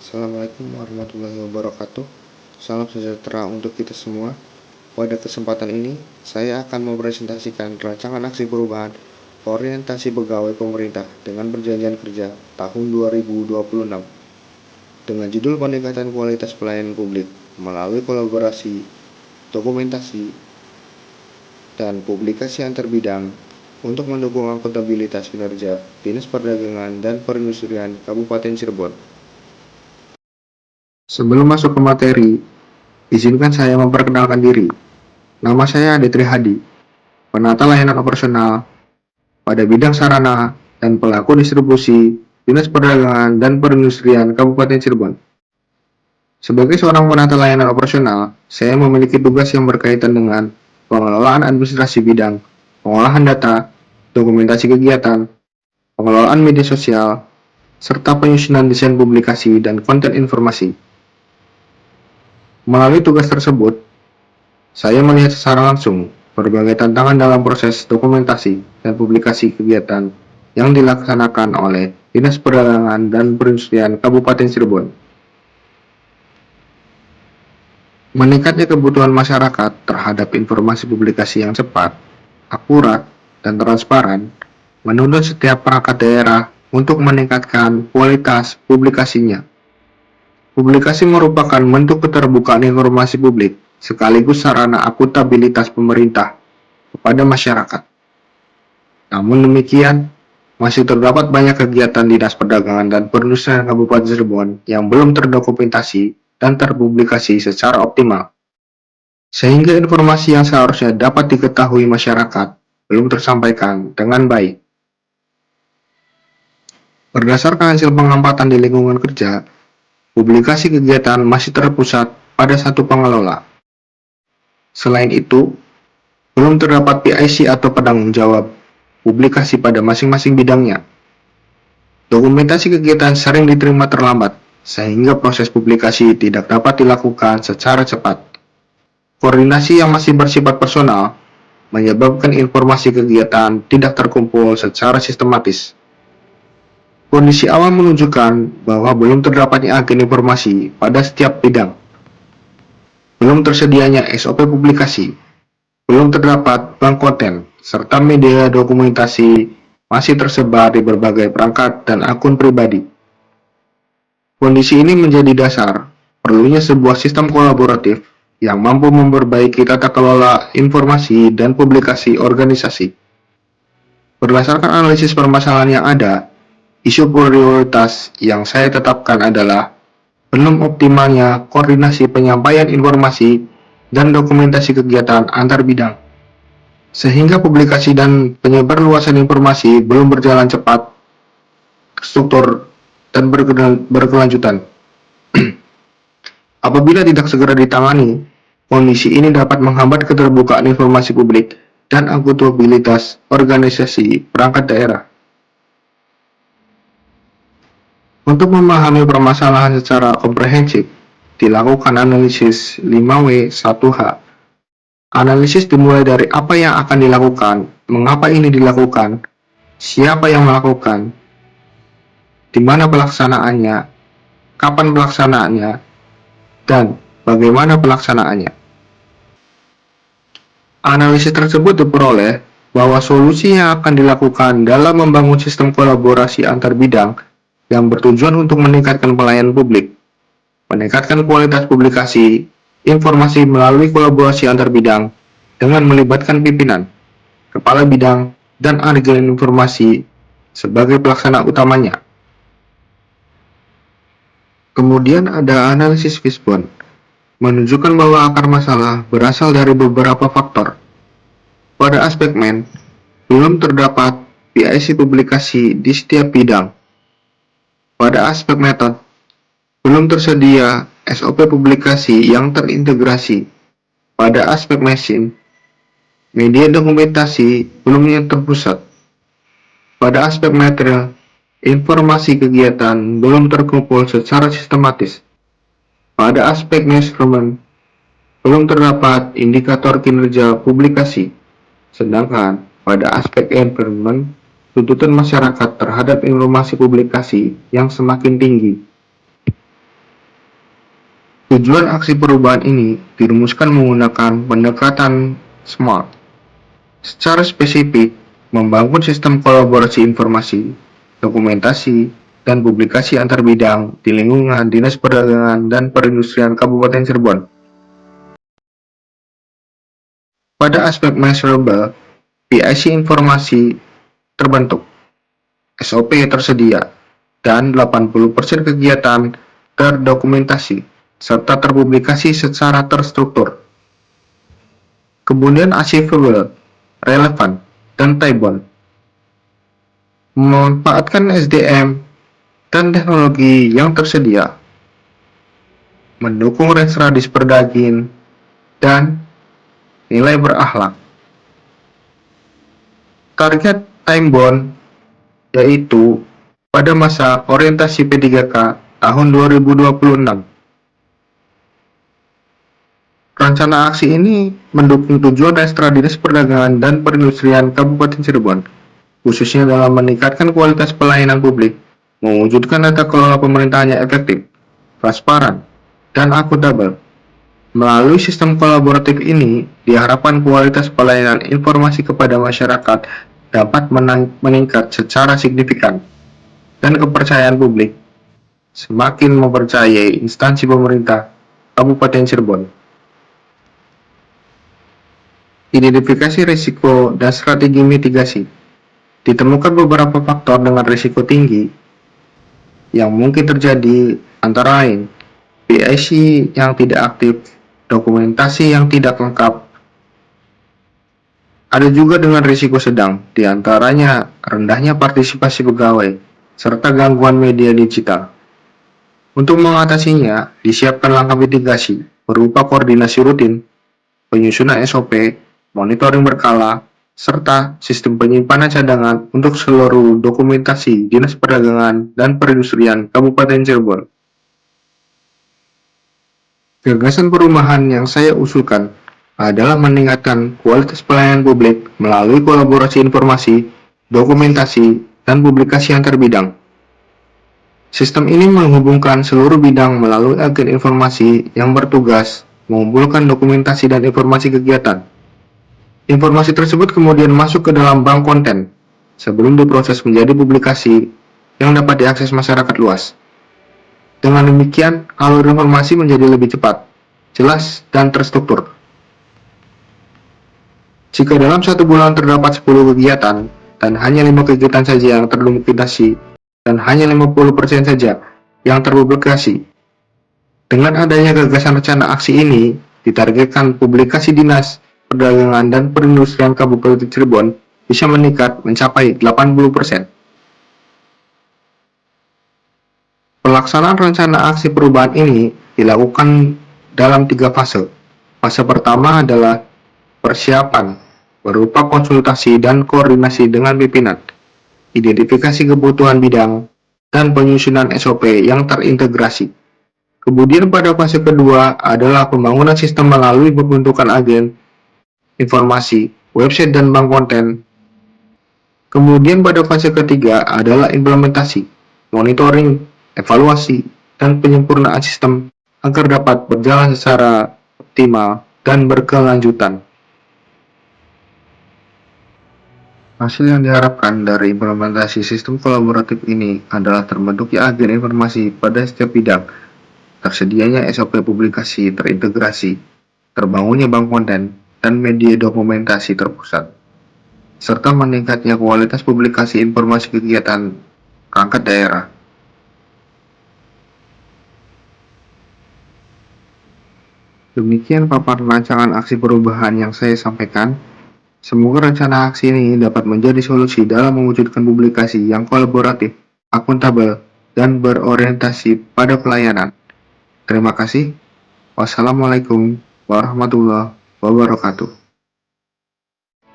Assalamualaikum warahmatullahi wabarakatuh. Salam sejahtera untuk kita semua. Pada kesempatan ini, saya akan mempresentasikan rancangan aksi perubahan orientasi pegawai pemerintah dengan perjanjian kerja tahun 2026 dengan judul peningkatan kualitas pelayanan publik melalui kolaborasi, dokumentasi, dan publikasi antar bidang untuk mendukung akuntabilitas kinerja Dinas Perdagangan dan Perindustrian Kabupaten Cirebon. Sebelum masuk ke materi, izinkan saya memperkenalkan diri. Nama saya Aditri Hadi, penata layanan operasional pada bidang sarana dan pelaku distribusi Dinas Perdagangan dan Perindustrian Kabupaten Cirebon. Sebagai seorang penata layanan operasional, saya memiliki tugas yang berkaitan dengan pengelolaan administrasi bidang, pengolahan data, dokumentasi kegiatan, pengelolaan media sosial, serta penyusunan desain publikasi dan konten informasi. Melalui tugas tersebut, saya melihat secara langsung berbagai tantangan dalam proses dokumentasi dan publikasi kegiatan yang dilaksanakan oleh Dinas Perdagangan dan Perindustrian Kabupaten Cirebon. Meningkatnya kebutuhan masyarakat terhadap informasi publikasi yang cepat, akurat, dan transparan menuntut setiap perangkat daerah untuk meningkatkan kualitas publikasinya. Publikasi merupakan bentuk keterbukaan informasi publik sekaligus sarana akuntabilitas pemerintah kepada masyarakat. Namun demikian, masih terdapat banyak kegiatan Dinas Perdagangan dan Perindustrian Kabupaten Cirebon yang belum terdokumentasi dan terpublikasi secara optimal, sehingga informasi yang seharusnya dapat diketahui masyarakat belum tersampaikan dengan baik. Berdasarkan hasil pengamatan di lingkungan kerja, publikasi kegiatan masih terpusat pada satu pengelola. Selain itu, belum terdapat PIC atau penanggung jawab publikasi pada masing-masing bidangnya. Dokumentasi kegiatan sering diterima terlambat, sehingga proses publikasi tidak dapat dilakukan secara cepat. Koordinasi yang masih bersifat personal menyebabkan informasi kegiatan tidak terkumpul secara sistematis. Kondisi awal menunjukkan bahwa belum terdapatnya agen informasi pada setiap bidang. Belum tersedianya SOP publikasi, belum terdapat bank konten, serta media dokumentasi masih tersebar di berbagai perangkat dan akun pribadi. Kondisi ini menjadi dasar perlunya sebuah sistem kolaboratif yang mampu memperbaiki tata kelola informasi dan publikasi organisasi. Berdasarkan analisis permasalahan yang ada, isu prioritas yang saya tetapkan adalah belum optimalnya koordinasi penyampaian informasi dan dokumentasi kegiatan antar bidang, sehingga publikasi dan penyebarluasan informasi belum berjalan cepat, struktur, dan berkelanjutan. Apabila tidak segera ditangani, kondisi ini dapat menghambat keterbukaan informasi publik dan akuntabilitas organisasi perangkat daerah. Untuk memahami permasalahan secara komprehensif, dilakukan analisis 5W1H. Analisis dimulai dari apa yang akan dilakukan, mengapa ini dilakukan, siapa yang melakukan, di mana pelaksanaannya, kapan pelaksanaannya, dan bagaimana pelaksanaannya. Analisis tersebut diperoleh bahwa solusi yang akan dilakukan dalam membangun sistem kolaborasi antar bidang yang bertujuan untuk meningkatkan pelayanan publik, meningkatkan kualitas publikasi informasi melalui kolaborasi antar bidang dengan melibatkan pimpinan, kepala bidang, dan agen informasi sebagai pelaksana utamanya. Kemudian ada analisis Fishbone, menunjukkan bahwa akar masalah berasal dari beberapa faktor. Pada aspek belum terdapat PIC publikasi di setiap bidang. Pada aspek metode, belum tersedia SOP publikasi yang terintegrasi. Pada aspek mesin, media dokumentasi belum terpusat. Pada aspek material, informasi kegiatan belum terkumpul secara sistematis. Pada aspek measurement, belum terdapat indikator kinerja publikasi. Sedangkan pada aspek environment, tuntutan masyarakat terhadap informasi publikasi yang semakin tinggi. Tujuan aksi perubahan ini dirumuskan menggunakan pendekatan SMART. Secara spesifik, membangun sistem kolaborasi informasi, dokumentasi, dan publikasi antar bidang di lingkungan Dinas Perdagangan dan Perindustrian Kabupaten Cirebon. Pada aspek measurable, PIC informasi terbentuk, SOP tersedia, dan 80% kegiatan terdokumentasi serta terpublikasi secara terstruktur. Kemudian achievable, relevan, dan time-bound. Memanfaatkan SDM dan teknologi yang tersedia, mendukung Resradis Perdagin, dan nilai berakhlak. Target time-bound yaitu pada masa orientasi P3K tahun 2026. Rencana aksi ini mendukung tujuan Restra Dinas Perdagangan dan Perindustrian Kabupaten Cirebon, khususnya dalam meningkatkan kualitas pelayanan publik, mewujudkan tata kelola pemerintahannya efektif, transparan, dan akuntabel. Melalui sistem kolaboratif ini, diharapkan kualitas pelayanan informasi kepada masyarakat dapat meningkat secara signifikan, dan kepercayaan publik semakin mempercayai instansi pemerintah Kabupaten Cirebon. Identifikasi risiko dan strategi mitigasi. Ditemukan beberapa faktor dengan risiko tinggi yang mungkin terjadi, antara lain PIC yang tidak aktif, dokumentasi yang tidak lengkap. Ada juga dengan risiko sedang, diantaranya rendahnya partisipasi pegawai, serta gangguan media digital. Untuk mengatasinya, disiapkan langkah mitigasi berupa koordinasi rutin, penyusunan SOP, monitoring berkala, serta sistem penyimpanan cadangan untuk seluruh dokumentasi Dinas Perdagangan dan Perindustrian Kabupaten Cirebon. Gagasan perubahan yang saya usulkan adalah meningkatkan kualitas pelayanan publik melalui kolaborasi informasi, dokumentasi, dan publikasi antar bidang. Sistem ini menghubungkan seluruh bidang melalui agen informasi yang bertugas mengumpulkan dokumentasi dan informasi kegiatan. Informasi tersebut kemudian masuk ke dalam bank konten sebelum diproses menjadi publikasi yang dapat diakses masyarakat luas. Dengan demikian, alur informasi menjadi lebih cepat, jelas, dan terstruktur. Jika dalam satu bulan terdapat 10 kegiatan dan hanya 5 kegiatan saja yang terdokumentasi dan hanya 50% saja yang terpublikasi, dengan adanya gagasan rencana aksi ini, ditargetkan publikasi Dinas Perdagangan dan Perindustrian Kabupaten Cirebon bisa meningkat mencapai 80%. Pelaksanaan rencana aksi perubahan ini dilakukan dalam 3 fase. Fase pertama adalah persiapan, berupa konsultasi dan koordinasi dengan pimpinan, identifikasi kebutuhan bidang, dan penyusunan SOP yang terintegrasi. Kemudian pada fase kedua adalah pembangunan sistem melalui pembentukan agen informasi, website, dan bank konten. Kemudian pada fase ketiga adalah implementasi, monitoring, evaluasi, dan penyempurnaan sistem agar dapat berjalan secara optimal dan berkelanjutan. Hasil yang diharapkan dari implementasi sistem kolaboratif ini adalah terbentuknya agen informasi pada setiap bidang, tersedianya SOP publikasi terintegrasi, terbangunnya bank konten, dan media dokumentasi terpusat, serta meningkatnya kualitas publikasi informasi kegiatan perangkat daerah. Demikian paparan rancangan aksi perubahan yang saya sampaikan. Semoga rencana aksi ini dapat menjadi solusi dalam mewujudkan publikasi yang kolaboratif, akuntabel, dan berorientasi pada pelayanan. Terima kasih. Wassalamualaikum warahmatullahi wabarakatuh.